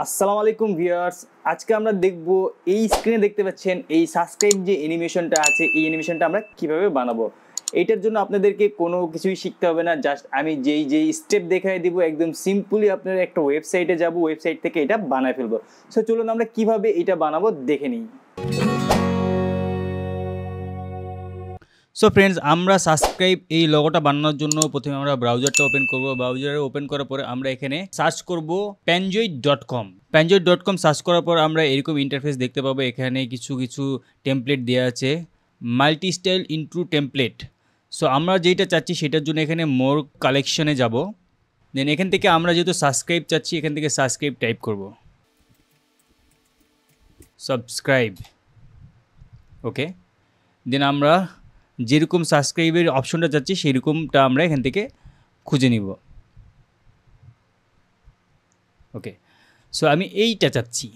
আসসালামু আলাইকুম ভিউয়ার্স, আজকে আমরা দেখব এই স্ক্রিনে দেখতে পাচ্ছেন এই সাবস্ক্রাইব যে অ্যানিমেশনটা আছে, এই অ্যানিমেশনটা আমরা কিভাবে বানাবো। এইটার জন্য আপনাদেরকে কোনো কিছুই শিখতে হবে না, জাস্ট আমি যেই স্টেপ দেখাই দিব একদম সিম্পলি আপনারা একটা ওয়েবসাইটে যাব, ওয়েবসাইট থেকে এটা বানায় ফেলবো। সো চলুন আমরা কিভাবে এটা বানাবো দেখে নিই। সো ফ্রেন্ডস, আমরা সাবস্ক্রাইব এই লোগোটা বানানোর জন্য প্রথমে আমরা ব্রাউজারটা ওপেন করব। ব্রাউজারে ওপেন করার পরে আমরা এখানে সার্চ করব panjoid.com। panjoid.com সার্চ করার পর আমরা এরকম ইন্টারফেস দেখতে পাবো। এখানে কিছু টেমপ্লেট দেওয়া আছে, multi style intro template. So আমরা যেটা চাচ্ছি সেটার জন্য এখানে মোর কালেকশনে যাব। দেন এখান থেকে আমরা যেহেতু সাবস্ক্রাইব চাচ্ছি, এখান থেকে সাবস্ক্রাইব টাইপ করব, সাবস্ক্রাইব। ওকে, দেন আমরা যেরকম সাবস্ক্রাইবের অপশনটা চাচ্ছি সেরকমটা আমরা এখান থেকে খুঁজে নিব। ওকে, সো আমি এইটা চাচ্ছি।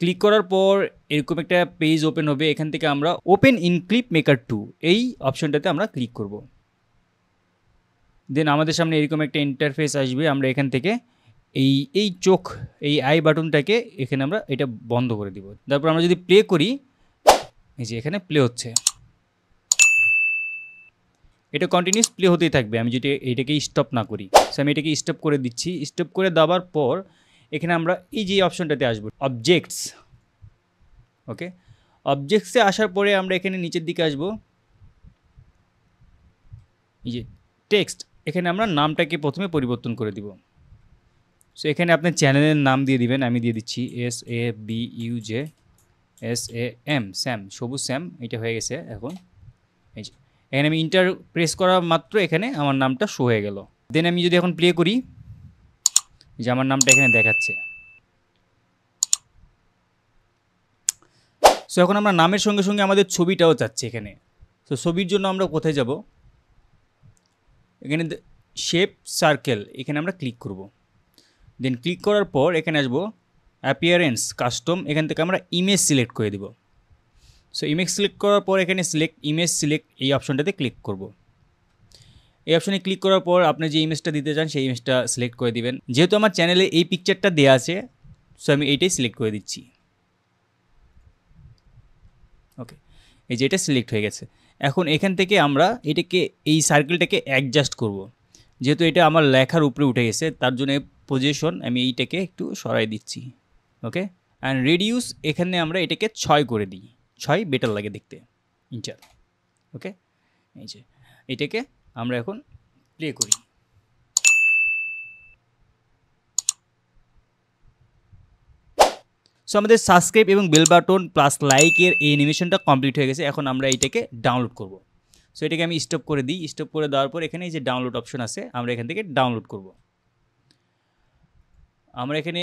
ক্লিক করার পর এরকম একটা পেজ ওপেন হবে। এখান থেকে আমরা ওপেন ইন ক্লিপ মেকার 2 এই অপশনটাতে আমরা ক্লিক করব। দেন আমাদের সামনে এরকম একটা ইন্টারফেস আসবে। আমরা এখান থেকে এই চোখ, এই আই বাটনটাকে এখানে আমরা এটা বন্ধ করে দিব। তারপর আমরা যদি প্লে করি, এই যে এখানে প্লে হচ্ছে, এটা কন্টিনিউস প্লে হতেই থাকবে আমি যদি এটাকে স্টপ না করি। সো আমি এটাকে স্টপ করে দিচ্ছি। স্টপ করে দেওয়ার পর এখানে আমরা এই যে অপশনটাতে আসবো, অবজেক্টস। ওকে, অবজেক্টসে আসার পরে আমরা এখানে নিচের দিকে আসবো, এই যে টেক্সট, এখানে আমরা নামটাকে প্রথমে পরিবর্তন করে দিব। সো এখানে আপনার চ্যানেলের নাম দিয়ে দিবেন। আমি দিয়ে দিচ্ছি SABUJ স্যাম, সবুজ স্যাম। এটা হয়ে গেছে। এখন এই যে এখানে আমি ইন্টার প্রেস করা মাত্র এখানে আমার নামটা শো হয়ে গেল। দেন আমি যদি এখন প্লে করি, যে আমার নামটা এখানে দেখাচ্ছে। সো এখন আমরা নামের সঙ্গে সঙ্গে আমাদের ছবিটাও চাচ্ছি এখানে। সো ছবির জন্য আমরা কোথায় যাব, এখানে শেপ সার্কেল, এখানে আমরা ক্লিক করব। দেন ক্লিক করার পর এখানে আসবো অ্যাপিয়ারেন্স কাস্টম, এখান থেকে আমরা ইমেজ সিলেক্ট করে দেব। সো ইমেজ সিলেক্ট করার পর এখানে সিলেক্ট ইমেজ সিলেক্ট এই অপশনটাতে ক্লিক করব। এই অপশনে ক্লিক করার পর আপনি যে ইমেজটা দিতে চান সেই ইমেজটা সিলেক্ট করে দিবেন। যেহেতু আমার চ্যানেলে এই পিকচারটা দেওয়া আছে, সো আমি এইটাই সিলেক্ট করে দিচ্ছি। ওকে, এই যে এটা সিলেক্ট হয়ে গেছে। এখন এখান থেকে আমরা এটাকে এই সার্কেলটাকে অ্যাডজাস্ট করব। যেহেতু এটা আমার লেখার উপরে উঠে গেছে, তার জন্য পজিশন আমি এইটাকে একটু সরাই দিচ্ছি। ওকে, অ্যান্ড রেডিউস এখানে আমরা এটাকে 6 করে দিই। 6 বেটার লাগে দেখতে, ইন্টার। ওকে, এই যে এটাকে আমরা এখন প্লে করি। সো আমাদের সাবস্ক্রাইব এবং বেল বাটন প্লাস লাইকের এই অ্যানিমেশনটা কমপ্লিট হয়ে গেছে। এখন আমরা এটাকে ডাউনলোড করব। সো এটাকে আমি স্টপ করে দিই। স্টপ করে দেওয়ার পর এখানে এই যে ডাউনলোড অপশন আছে, আমরা এখান থেকে ডাউনলোড করব। আমরা এখানে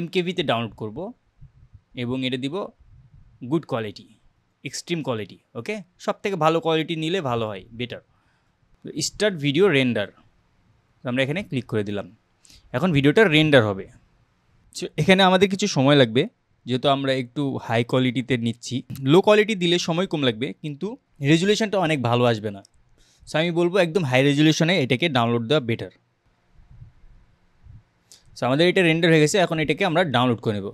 MKV-তে ডাউনলোড করব এবং এটা দিব গুড কোয়ালিটি, এক্সট্রিম কোয়ালিটি। ওকে, সব থেকে ভালো কোয়ালিটি নিলে ভালো হয়, বেটার। স্টার্ট ভিডিও রেন্ডার, আমরা এখানে ক্লিক করে দিলাম। এখন ভিডিওটা রেন্ডার হবে। এখানে আমাদের কিছু সময় লাগবে, যেহেতু আমরা একটু হাই কোয়ালিটিতে নিচ্ছি। লো কোয়ালিটি দিলে সময় কম লাগবে, কিন্তু রেজুলেশনটা অনেক ভালো আসবে না। সো আমি বলবো একদম হাই রেজুলেশনে এটাকে ডাউনলোড দেওয়া বেটার। সো আমাদের এটা রেন্ডার হয়ে গেছে। এখন এটাকে আমরা ডাউনলোড করে নেব।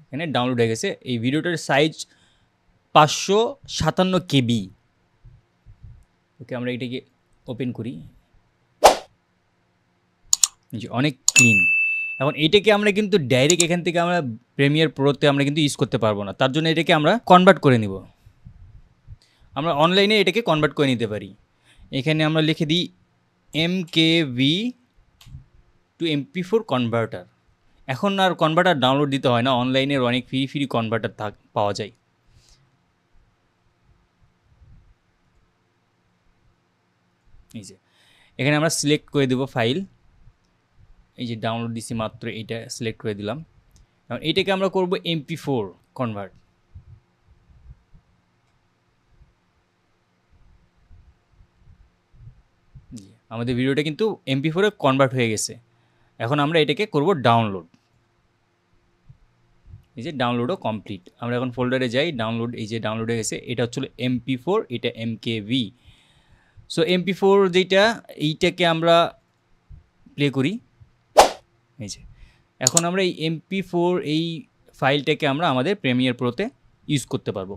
এখানে ডাউনলোড হয়ে গেছে। এই ভিডিওটার সাইজ 557 KB। ওকে, আমরা এটাকে ওপেন করি, অনেক ক্লিন। এখন এটাকে আমরা কিন্তু ডাইরেক্ট এখান থেকে আমরা প্রিমিয়ার প্রোতে আমরা কিন্তু ইউজ করতে পারবো না, তার জন্য এটাকে আমরা কনভার্ট করে নিব। আমরা অনলাইনে এটাকে কনভার্ট করে নিতে পারি। এখানে আমরা লিখে দিই MKV to MP4 কনভার্টার। এখন আর কনভার্টার ডাউনলোড দিতে হয় না, অনলাইনের অনেক ফ্রি কনভার্টার পাওয়া যায়। এই যে এখানে আমরা সিলেক্ট করে দেব ফাইল। এই যে ডাউনলোড দিছি মাত্র, এইটা সিলেক্ট করে দিলাম। এখন এইটাকে আমরা করব MP4 কনভার্ট। আমাদের ভিডিওটা কিন্তু MP4 এ কনভার্ট হয়ে গেছে। এখন আমরা এটাকে করব ডাউনলোড। এই যে ডাউনলোডও কমপ্লিট। আমরা এখন ফোল্ডারে যাই, ডাউনলোড, এই যে ডাউনলোড হয়ে গেছে। এটা হচ্ছিল MP4, এটা MKV। সো MP4 যেটা এইটাকে আমরা প্লে করি, এই যে এখন আমরা এই MP4 এই ফাইলটাকে আমরা আমাদের প্রিমিয়ার প্রোতে ইউজ করতে পারবো।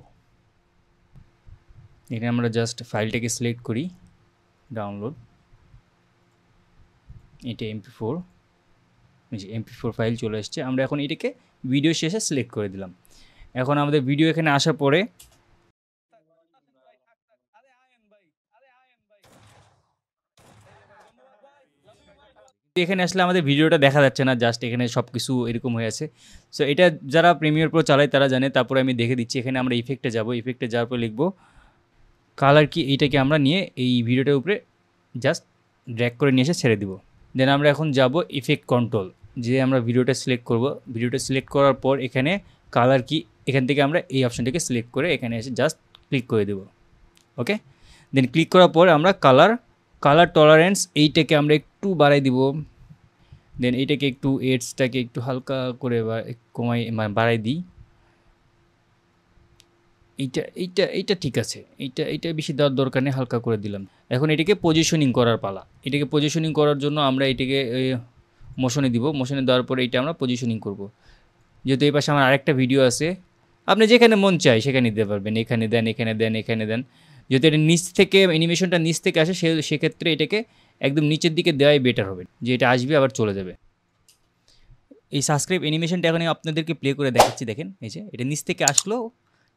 এখানে আমরা জাস্ট ফাইলটাকে সিলেক্ট করি, ডাউনলোড, এটা MP4, এই যে MP4 ফাইল চলে আসছে। আমরা এখন এটাকে ভিডিও শেষে সিলেক্ট করে দিলাম। এখন আমাদের ভিডিও এখানে আসার পরে এখানে আসলে আমাদের ভিডিওটা দেখা যাচ্ছে না, জাস্ট এখানে সব কিছু এরকম হয়ে আছে। সো এটা যারা প্রিমিয়ার প্রো চালায় তারা জানে। তারপরে আমি দেখে দিচ্ছি, এখানে আমরা ইফেক্টে যাব, ইফেক্টে যাওয়ার পর লিখবো কালার কি, এইটাকে আমরা নিয়ে এই ভিডিওটার উপরে জাস্ট ড্র্যাগ করে নিয়ে এসে ছেড়ে দিব। দেন আমরা এখন যাব ইফেক্ট কন্ট্রোল, যে আমরা ভিডিওটা সিলেক্ট করব। ভিডিওটা সিলেক্ট করার পর এখানে কালার কি, এখান থেকে আমরা এই অপশনটাকে সিলেক্ট করে এখানে এসে জাস্ট ক্লিক করে দেব। ওকে, দেন ক্লিক করার পর আমরা কালার টলারেন্স এইটাকে আমরা একটু বাড়াই দিব। দেন এইটাকে একটু এডসটাকে একটু হালকা করে কমাই বাড়াই দিই। এইটা ঠিক আছে, এইটা বেশি দেওয়ার দরকার নেই, হালকা করে দিলাম। এখন এটাকে পজিশনিং করার পালা। এটাকে পজিশনিং করার জন্য আমরা এটাকে মোশনে দিব, মোশনে দেওয়ার পরে এইটা আমরা পজিশনিং করব। যেহেতু এই পাশে আমার আরেকটা ভিডিও আছে, আপনি যেখানে মন চায় সেখানে দিতে পারবেন, এখানে দেন, এখানে দেন, এখানে দেন। যেহেতু এটা নিচ থেকে অ্যানিমেশনটা নিচ থেকে আসে, সেক্ষেত্রে এটাকে একদম নিচের দিকে দেওয়াই বেটার হবে, যে এটা আসবে আবার চলে যাবে। এই সাবস্ক্রাইব অ্যানিমেশনটা এখন আপনাদেরকে প্লে করে দেখাচ্ছি। দেখেন, এই যে এটা নিচ থেকে আসলো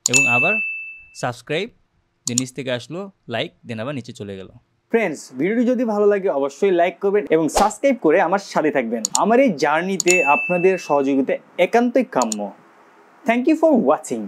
এবং আবার সাবস্ক্রাইব, দেন নিচ থেকে আসলো লাইক, দেন আবার নিচে চলে গেল। ফ্রেন্ডস, ভিডিওটি যদি ভালো লাগে অবশ্যই লাইক করবেন এবং সাবস্ক্রাইব করে আমার সাথে থাকবেন। আমার এই জার্নিতে আপনাদের সহযোগিতা একান্তই কাম্য। Thank you for watching.